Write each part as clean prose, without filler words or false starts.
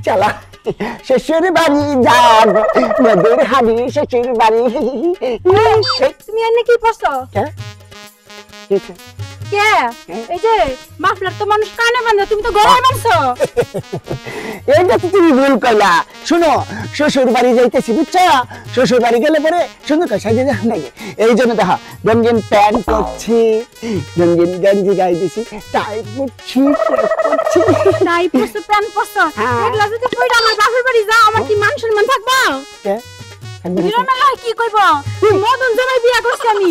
চলো শ্বশুর বাড়ি যাব, মধুর হাবি শ্বশুর বাড়ি। তুমি এনে কি পড়ছো? কে এই যে মাফলার তো মানুষ কানে বাঁধে, তুমি তো গলায় বাঁধছো। এইটা তো তুমি ভুল কইলা। শুনো, শ্বশুর বাড়ি যাইতেছি বুঝছো, শ্বশুর বাড়ি গেলে পরে সুন্দর করে সাজিয়ে যাওয়া লাগে। এই জন্য দেখো রঙিন প্যান্ট পরছি, রঙিন গঞ্জি গায়ে দিছি, টাই পরছি, নাই পড়ছো, প্যান্ট পরছো, এগুলা যদি পড়ে আমার বাপের বাড়ি যাও, আমার কি মান সম্মান থাকবো? কি কইব? মদন জামাই বিয়া করছি আমি,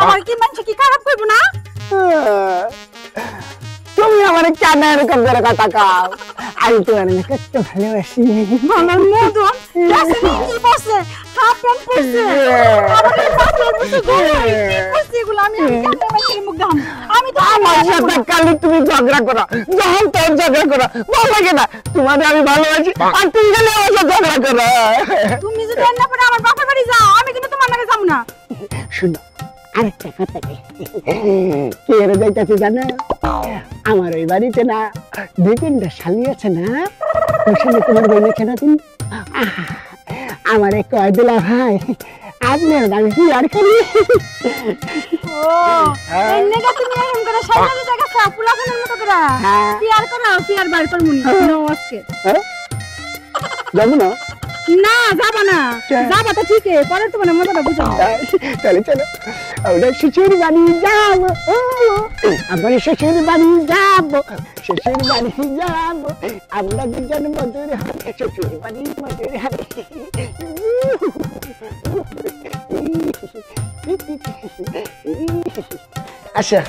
আমার কি মানুষ কি খারাপ কইব না? তুমি আমার কেন এরকম করে কথা কও? আমি তোমার কত ভালোবাসি। আমার মদন কি বসে হাফ প্যান্ট পরছে, আমাদের বাপের বসে গলায় কি পরছে এগুলো, আমি কেন মাইকে মুখ দাম? আমি তো আমার সাথে কালি তুমি ঝগড়া করো, যখন তোর ঝগড়া করো ভালো লাগে না। তোমাদের আমি ভালোবাসি আর তুমি গেলে আমার সাথে ঝগড়া করো। তুমি যদি না পরে আমার বাপের বাড়ি যাও, আমি কিন্তু তোমার নামে যাব না। শুনো আরেকটা কথা কি এর যাইতেছে জানো, আমার ওই বাড়িতে না দুই তিনটা শালি আছে না, ওর সঙ্গে তোমার বই লেখে না তুমি আমার এক কয় দিলা ভাই আপনার আমি কি আর করি। ও এই নেগা তুমি এরকম করে সাইকেলে দেখাছ পুলাফানের মতো করে কি আর করো, কি আর বার করমুনি নমস্কার। যাবো না? না যাবা না, যাবা তো ঠিক আছে, পরে তোমার মজাটা বুঝো। তাহলে চলো আমরা শ্বশুর বাড়ি যাবো, আমরা শ্বশুর বাড়ি যাবো, শ্বশুর বাড়ি যাবো, আমরা দুজন মধুর হাবি, শ্বশুর বাড়ি মধুর হাবি। আচ্ছা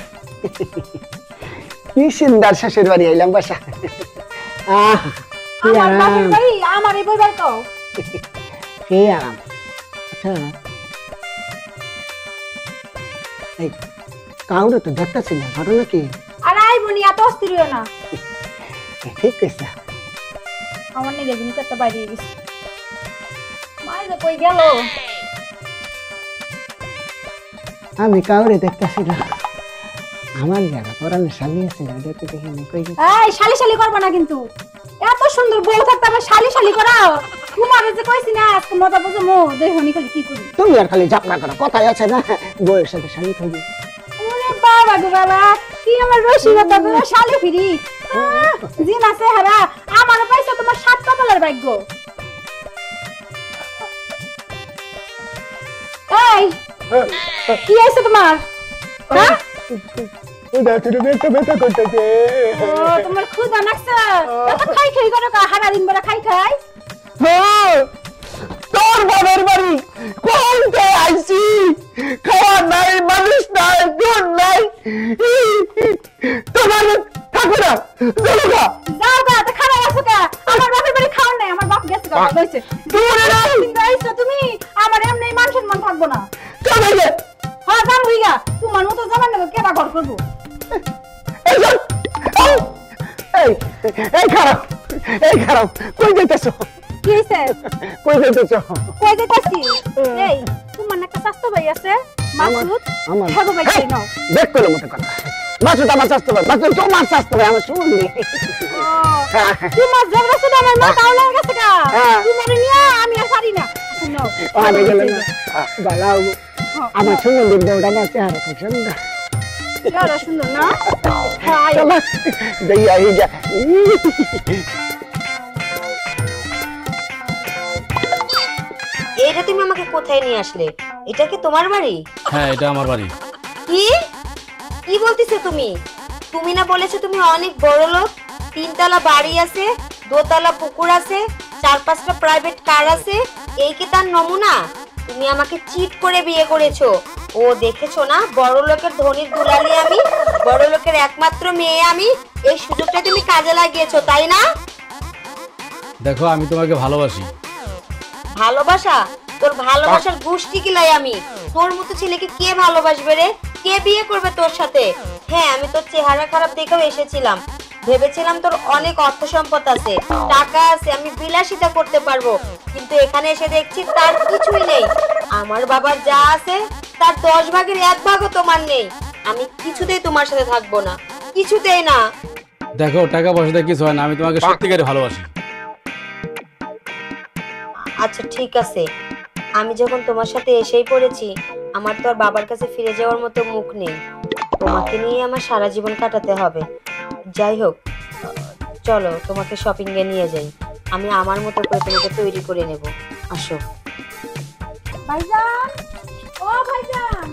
কি সুন্দর শ্বশুর বাড়ি আইলাম, বাসা আমার বাপের বাড়ি আমার এই বইবার তো কি আরাম। আচ্ছা এই কাউরে তো দেখতেছি না, ঘটনা কি? আর আইবনি, এত অস্থির হইও না। ঠিক কইছা, আমার নিগে জিনিস একটা বাইরে গেছে, মাই যে কই গেল? আমি কাউরে দেখতেছি না, আমার জায়গা পরানো শালি আছে না, দেখতে দেখি না কই গেছে। এই শালি শালি করবা না কিন্তু, এত সুন্দর বউ থাকতে আবার শালি শালি করাও। তোমার যে কইছি না আজকে মজা বুঝো মো দেখনি খালি কি করি। তুমি আর খালি ঝগড়া করো, কথাই আছে না বউয়ের সাথে শালি খাইবে। ওরে বাবা গো বাবা, কি আমার রসিকতা, তোমার শালি ফিরি জিন আছে হারা, আমার পয়সা তোমার সাত কপালের ভাগ্য। এই কি হইছে তোমার? হ্যাঁ ওটা তুই বেটা বেটা করতেছে। ও তোমার ক্ষুধা লাগছে, এত খাই খাই করো কা সারা দিন বড় খাই খাই? হ্যাঁ তোর বাবার বাড়ি কোনটা আইছি, খাওয়া নাই, মানুষ নাই, জন নাই, তোমার থাকো না, চলো গা। যাও গা, তো খারাপ আছো কা? আমার বাপের বাড়ি খাওয়া নাই, আমার বাপ গেছে গা কইছে। তুমি আমার এমনি মান সম্মান থাকবো না। চলো গে। হ্যাঁ যাবই গা, তোমার মতো জামান না কেডা ঘর করবো। এই খারাপ, এই খারাপ, কই যাইতেছো? কি হইছে? কই যাইতেছো? কই যাইতাছি? এই তোমার একটা স্বাস্থ্য ভাই আছে মাসুদ, হ্যাঁ গো ভাই নাও। দেখ কইলো মতো কথা, মাসুদ আমার স্বাস্থ্য ভাই, মাসুদ তোমার স্বাস্থ্য ভাই, আমার শুনলি। তোমার জগড়া শুনে আমার মা তাওলা গেছে গা, তোমার নিয়া আমি আর পারি না। নাও আমি গেলাম না বালাও, আমার সুন্দর দেওটা না চেহারা খুব সুন্দর, চেহারা সুন্দর না? হ্যাঁ চলো দেই আই যা। এইটা তুমি আমাকে কোথায় নিয়ে আসলে? এটা কি তোমার বাড়ি? হ্যাঁ এটা আমার বাড়ি। কি কি বলতেছো তুমি? তুমি না বলেছো তুমি অনেক বড় লোক, তিনতলা বাড়ি আছে, দোতলা পুকুর আছে, 4-5টা প্রাইভেট কার আছে, এই কি তার নমুনা? তুমি আমাকে চিট করে বিয়ে করেছো। ও দেখেছো না, বড় লোকের ধনির দুলালি আমি, বড় লোকের একমাত্র মেয়ে আমি, এই সুযোগটা তুমি কাজে লাগিয়েছো তাই না? দেখো আমি তোমাকে ভালোবাসি। ভালোবাসা? তোর ভালোবাসার গোষ্ঠী কিলাই আমি। তোর মতো ছেলেকে কে ভালোবাসবে রে? কে বিয়ে করবে তোর সাথে? হ্যাঁ আমি তোর চেহারা খারাপ দেখেও এসেছিলাম, ভেবেছিলাম তোর অনেক অর্থ সম্পদ আছে, টাকা আছে, আমি বিলাসিতা করতে পারবো, কিন্তু এখানে এসে দেখছি তার কিছুই নেই। আমার বাবার যা আছে তার 10 ভাগের 1 ভাগও তোমার নেই। আমি কিছুতেই তোমার সাথে থাকবো না, কিছুতেই না। দেখো টাকা পয়সা দিয়ে কিছু হয় না, আমি তোমাকে সত্যিকারে ভালোবাসি। আচ্ছা ঠিক আছে, আমি যখন তোমার সাথে এসেই পড়েছি, আমার তো আর বাবার কাছে ফিরে যাওয়ার মতো মুখ নেই। তোমাকে নিয়ে আমার সারা জীবন কাটাতে হবে। যাই হোক, চলো তোমাকে শপিং এ নিয়ে যাই। আমি আমার মতো করে তোমাকে তৈরি করে নেব। আসো। ভাইজান, ও ভাইজান,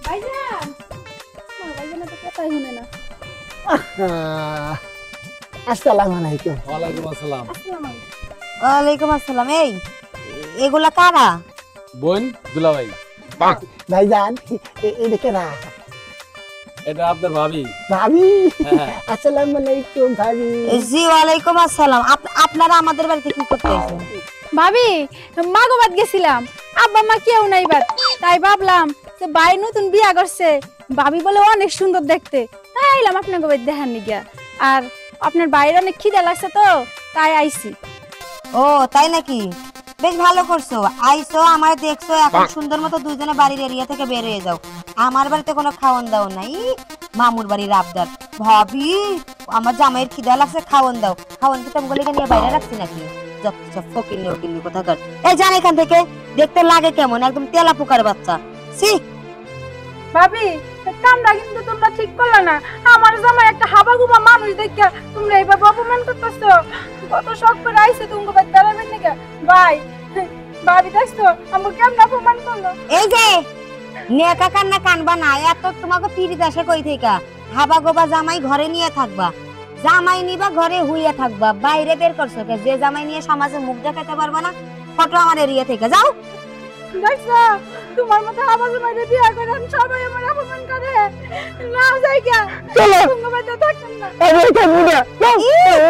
ভাইজান, ভাইজান তো কথাই শুনে না। আসসালামু আলাইকুম। ওয়ালাইকুম আসসালাম। আসসালামু আলাইকুম। ওয়ালাইকুম আসসালাম। এগুলা কারা? বোন দুলাভাই। ভাইজান এদিকে না এটা আপনার ভাবি। ভাবি। হ্যাঁ। আসসালামু আলাইকুম ভাবি। জি ওয়ালাইকুম আসসালাম। আপনারা আমাদের বাড়িতে কি করতে এসেছেন? ভাবি, মাগো বাদ গেছিলাম, আব্বা মা কেউ নাই বাদ, তাই ভাবলাম যে ভাই নতুন বিয়া করছে, ভাবি বলে অনেক সুন্দর দেখতে, তাই আইলাম আপনাকে বাড়ি দেখার নিগা। আর আপনার বাইরে অনেক খিদে লাগছে তো তাই আইছি। ও তাই নাকি? বেশ ভালো করছো, আইছো আমার দেখছো। এখন সুন্দর মতো দুইজনে বাড়ির এরিয়া থেকে বের হয়ে যাও। আমার বাড়িতে কোনো খাওয়ান দাওয়ান নাই। মামুর বাড়ির আবদার। ভাবি, আমার জামাইয়ের খিদা লাগছে, খাওয়ান দাও। খাওয়ান কি তুমি গলিকে নিয়ে বাইরে রাখছি নাকি? যত সব ফকিন্নি ওকিন্নি কোথাকার। এই জান এখান থেকে, দেখতে লাগে কেমন, একদম তেলা পোকার বাচ্চা। ছি। ভাবি, কামটা কিন্তু তোমরা ঠিক করলে না। আমার জামাই একটা হাবাগুবা মানুষ দেখে তোমরা এইভাবে অপমান করতেছো। কত শখ করে আইছে তোমাকে বাড়ি দাঁড়াবেন নাকি ভাই? ভাবি দেখছো আমাকে কেমন অপমান করলো। এই যে নেকা কান্না কানবা না, এত তোমাকে পিড়িত আসে কই থেকে? হাবা গোবা জামাই ঘরে নিয়ে থাকবা, জামাই নিবা ঘরে হুইয়া থাকবা, বাইরে বের করছো কে? যে জামাই নিয়ে সমাজে মুখ দেখাতে পারবা না, ফটো আমার এরিয়া থেকে যাও। দেখছো তোমার মতো আমার জামাইরে বিয়া করে সবাই আমার অপমান করে। না যাই কে চলো তোমাকে বাড়িতে থাকতাম না। আমি থাকবো না।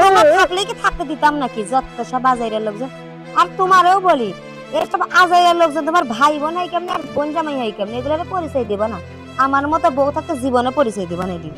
তোমার থাকলে কি থাকতে দিতাম নাকি? যত সব আজাইরের লোকজন। আর তোমারও বলি, এসব আজাইরের লোকজন তোমার ভাই বোন হয় কেমনে আর বোন জামাই হয় কেমনে, এগুলোর পরিচয় দিবা না। আমার মতো বউ থাকতে জীবনে পরিচয় দিবা না এদিন।